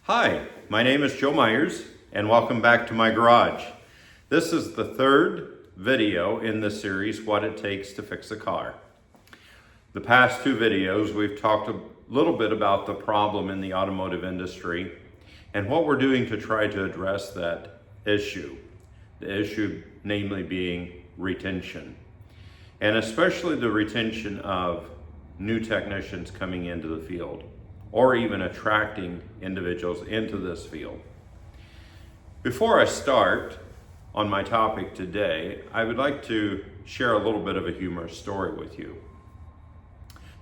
Hi, my name is Joe Myers and welcome back to my garage. This is the third video in the series, What It Takes to Fix a Car. The past two videos we've talked a little bit about the problem in the automotive industry and what we're doing to try to address that issue. The issue namely being retention, and especially the retention of new technicians coming into the field, or even attracting individuals into this field. Before I start on my topic today, I would like to share a little bit of a humorous story with you.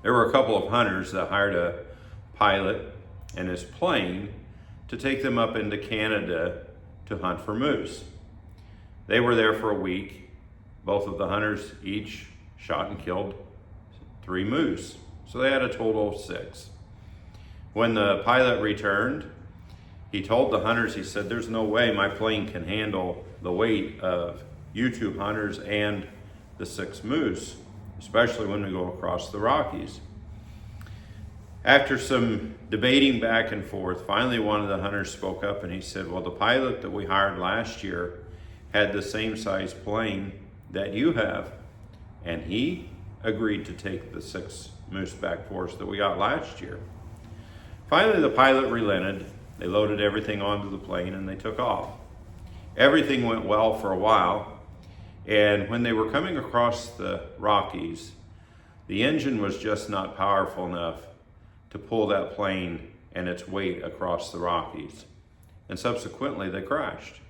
There were a couple of hunters that hired a pilot and his plane to take them up into Canada to hunt for moose. They were there for a week. Both of the hunters each shot and killed 3 moose. So they had a total of 6. When the pilot returned, he told the hunters, he said, "There's no way my plane can handle the weight of you 2 hunters and the 6 moose, especially when we go across the Rockies." After some debating back and forth, finally one of the hunters spoke up and he said, "Well, the pilot that we hired last year had the same size plane that you have, and he agreed to take the 6 moose back for us that we got last year." Finally, the pilot relented. They loaded everything onto the plane and they took off. Everything went well for a while, and when they were coming across the Rockies, the engine was just not powerful enough to pull that plane and its weight across the Rockies, and subsequently they crashed.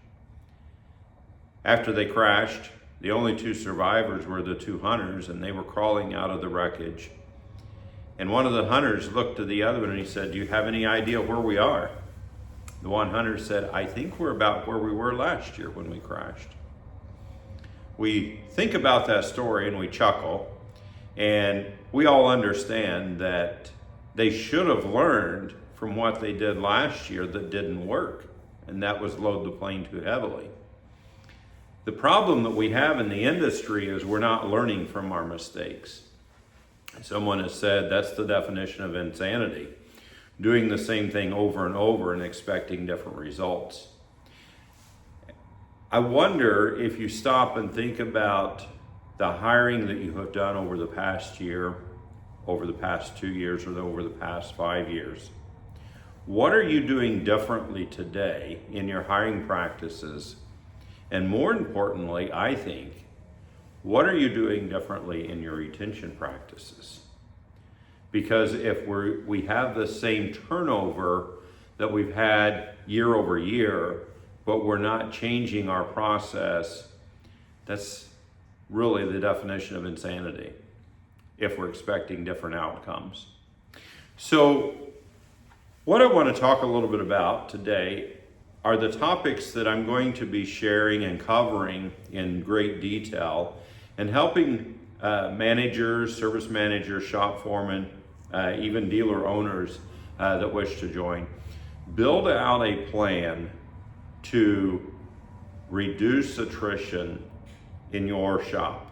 After they crashed, the only 2 survivors were the 2 hunters, and they were crawling out of the wreckage. And one of the hunters looked to the other one and he said, "Do you have any idea where we are?" The one hunter said, "I think we're about where we were last year when we crashed." We think about that story and we chuckle, and we all understand that they should have learned from what they did last year that didn't work, and that was load the plane too heavily. The problem that we have in the industry is we're not learning from our mistakes. Someone has said that's the definition of insanity, doing the same thing over and over and expecting different results. I wonder if you stop and think about the hiring that you have done over the past year, over the past 2 years, or over the past 5 years. What are you doing differently today in your hiring practices? And more importantly, I think, what are you doing differently in your retention practices? Because if we have the same turnover that we've had year over year, but we're not changing our process, that's really the definition of insanity if we're expecting different outcomes. So what I want to talk a little bit about today are the topics that I'm going to be sharing and covering in great detail, and helping managers, service managers, shop foremen, even dealer owners that wish to join, build out a plan to reduce attrition in your shop.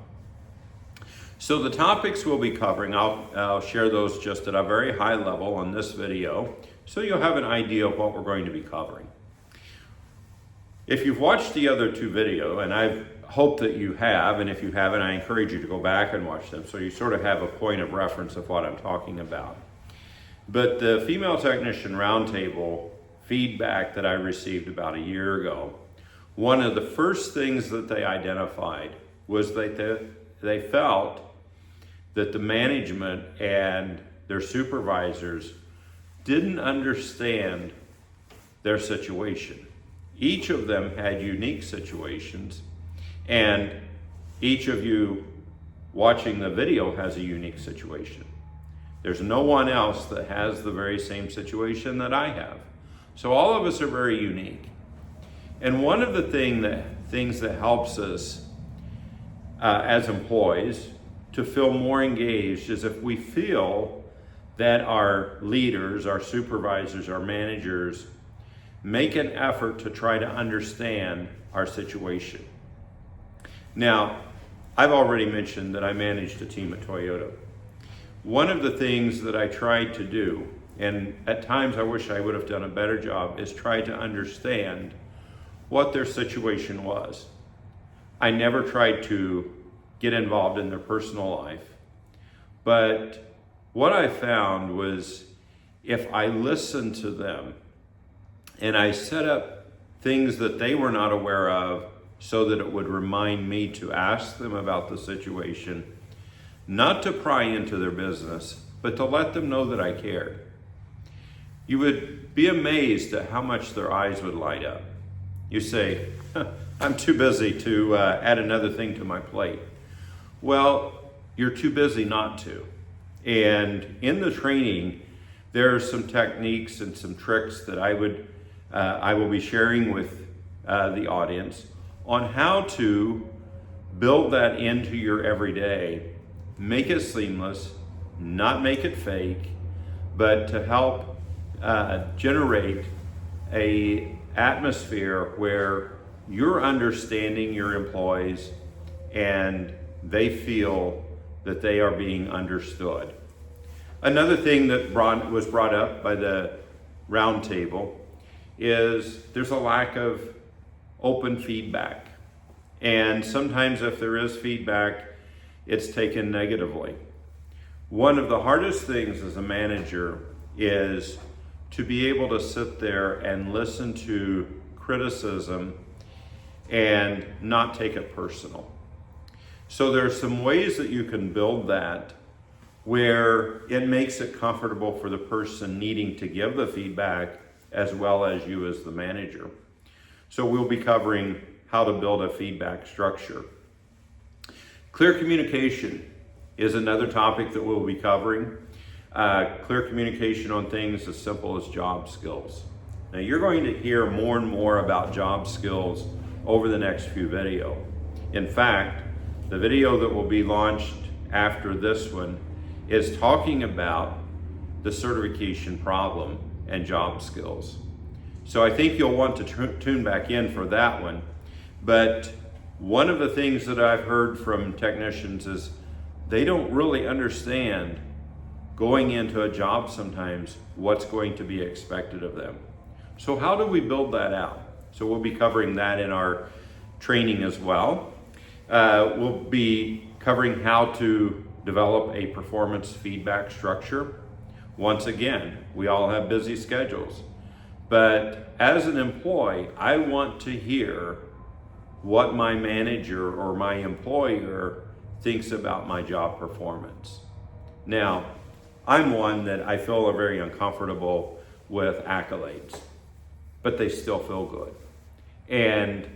So the topics we'll be covering, I'll share those just at a very high level on this video, so you'll have an idea of what we're going to be covering. If you've watched the other 2 videos, and I hope that you have, and if you haven't, I encourage you to go back and watch them so you sort of have a point of reference of what I'm talking about. But the Female Technician Roundtable feedback that I received about a year ago, one of the first things that they identified was that they felt that the management and their supervisors didn't understand their situation. Each of them had unique situations, and each of you watching the video has a unique situation. There's no one else that has the very same situation that I have. So all of us are very unique. And one of the things that helps us as employees to feel more engaged is if we feel that our leaders, our supervisors, our managers make an effort to try to understand our situation. Now, I've already mentioned that I managed a team at Toyota. One of the things that I tried to do and at times I wish I would have done a better job, is try to understand what their situation was. I never tried to get involved in their personal life, but what I found was if I listened to them and I set up things that they were not aware of so that it would remind me to ask them about the situation, not to pry into their business, but to let them know that I cared. You would be amazed at how much their eyes would light up. You say, I'm too busy to add another thing to my plate. Well, you're too busy not to. And in the training, there are some techniques and some tricks that I will be sharing with the audience on how to build that into your everyday, make it seamless, not make it fake, but to help generate a atmosphere where you're understanding your employees and they feel that they are being understood. Another thing that was brought up by the roundtable is there's a lack of open feedback. And sometimes if there is feedback, it's taken negatively. One of the hardest things as a manager is to be able to sit there and listen to criticism and not take it personal. So there's some ways that you can build that where it makes it comfortable for the person needing to give the feedback as well as you as the manager. So we'll be covering how to build a feedback structure. Clear communication is another topic that we'll be covering. Clear communication on things as simple as job skills. Now you're going to hear more and more about job skills over the next few videos. In fact, the video that will be launched after this one is talking about the certification problem and job skills. So I think you'll want to tune back in for that one. But one of the things that I've heard from technicians is they don't really understand going into a job sometimes what's going to be expected of them. So how do we build that out? So we'll be covering that in our training as well. We'll be covering how to develop a performance feedback structure. Once again, we all have busy schedules, but as an employee, I want to hear what my manager or my employer thinks about my job performance. Now, I'm one that I feel are very uncomfortable with accolades, but they still feel good. And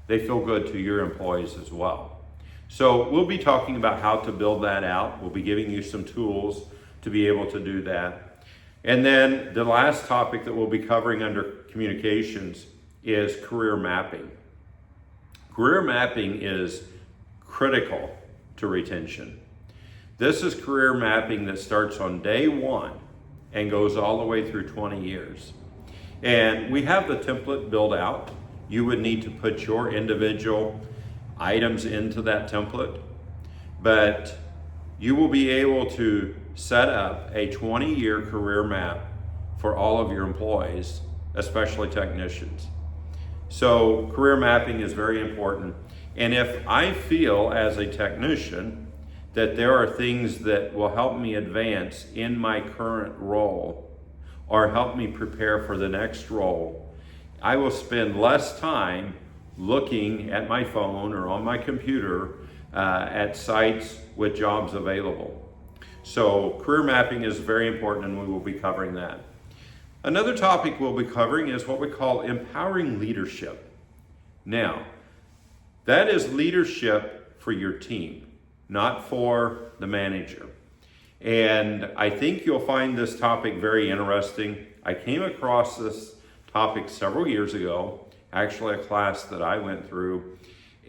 they feel good to your employees as well. So we'll be talking about how to build that out. We'll be giving you some tools to be able to do that. And then the last topic that we'll be covering under communications is career mapping. Career mapping is critical to retention. This is career mapping that starts on day one and goes all the way through 20 years. And we have the template built out. You would need to put your individual items into that template, but you will be able to set up a 20-year career map for all of your employees, especially technicians. So career mapping is very important. And if I feel as a technician that there are things that will help me advance in my current role or help me prepare for the next role, I will spend less time looking at my phone or on my computer at sites with jobs available. So career mapping is very important, and we will be covering that. Another topic we'll be covering is what we call empowering leadership. Now, that is leadership for your team, not for the manager. And I think you'll find this topic very interesting. I came across this topic several years ago, actually a class that I went through,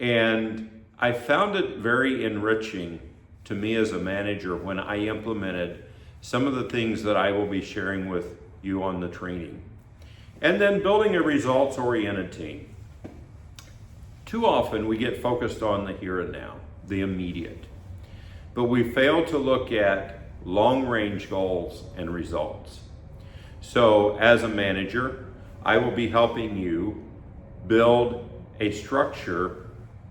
and I found it very enriching to me as a manager when I implemented some of the things that I will be sharing with you on the training. And then building a results-oriented team. Too often we get focused on the here and now, the immediate, but we fail to look at long-range goals and results. So as a manager, I will be helping you build a structure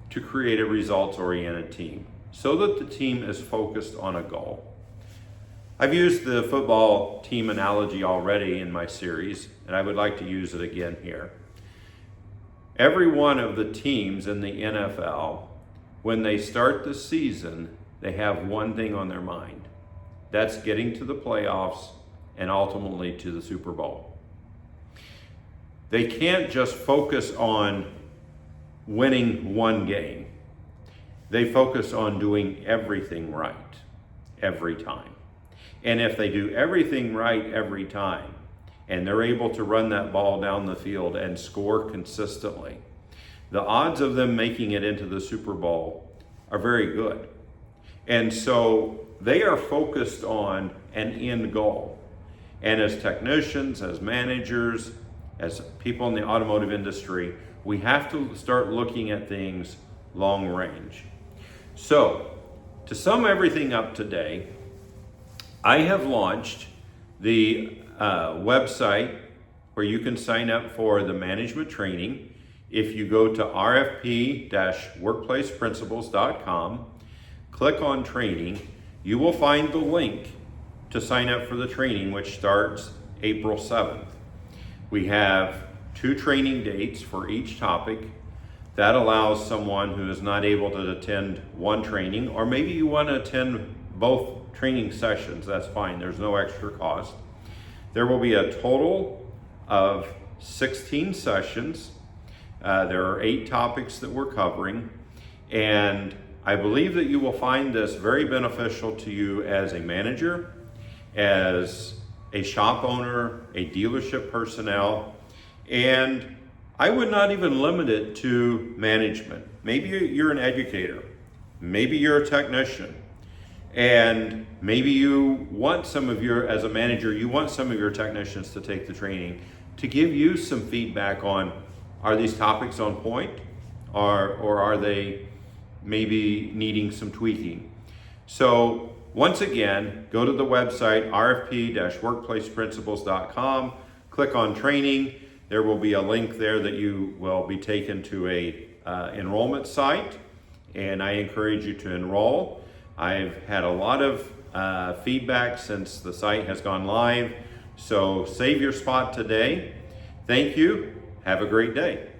to create a results-oriented team so that the team is focused on a goal. I've used the football team analogy already in my series, and I would like to use it again here. Every one of the teams in the NFL, when they start the season, they have one thing on their mind. That's getting to the playoffs and ultimately to the Super Bowl. They can't just focus on winning one game. They focus on doing everything right every time. And if they do everything right every time, and they're able to run that ball down the field and score consistently, the odds of them making it into the Super Bowl are very good. And so they are focused on an end goal. And as technicians, as managers, as people in the automotive industry, we have to start looking at things long range. So, to sum everything up today, I have launched the website where you can sign up for the management training. If you go to rfp-workplaceprinciples.com, click on training, you will find the link to sign up for the training, which starts April 7th. We have 2 training dates for each topic. That allows someone who is not able to attend one training, or maybe you want to attend both training sessions, that's fine, there's no extra cost. There will be a total of 16 sessions. There are 8 topics that we're covering, and I believe that you will find this very beneficial to you as a manager, as a shop owner, a dealership personnel, and I would not even limit it to management. Maybe you're an educator, maybe you're a technician, and maybe you want some of your, as a manager, you want some of your technicians to take the training to give you some feedback on, are these topics on point, or are they maybe needing some tweaking? So once again, go to the website rfp-workplaceprinciples.com, click on training. There will be a link there that you will be taken to a enrollment site, and I encourage you to enroll. I've had a lot of feedback since the site has gone live, so save your spot today. Thank you. Have a great day.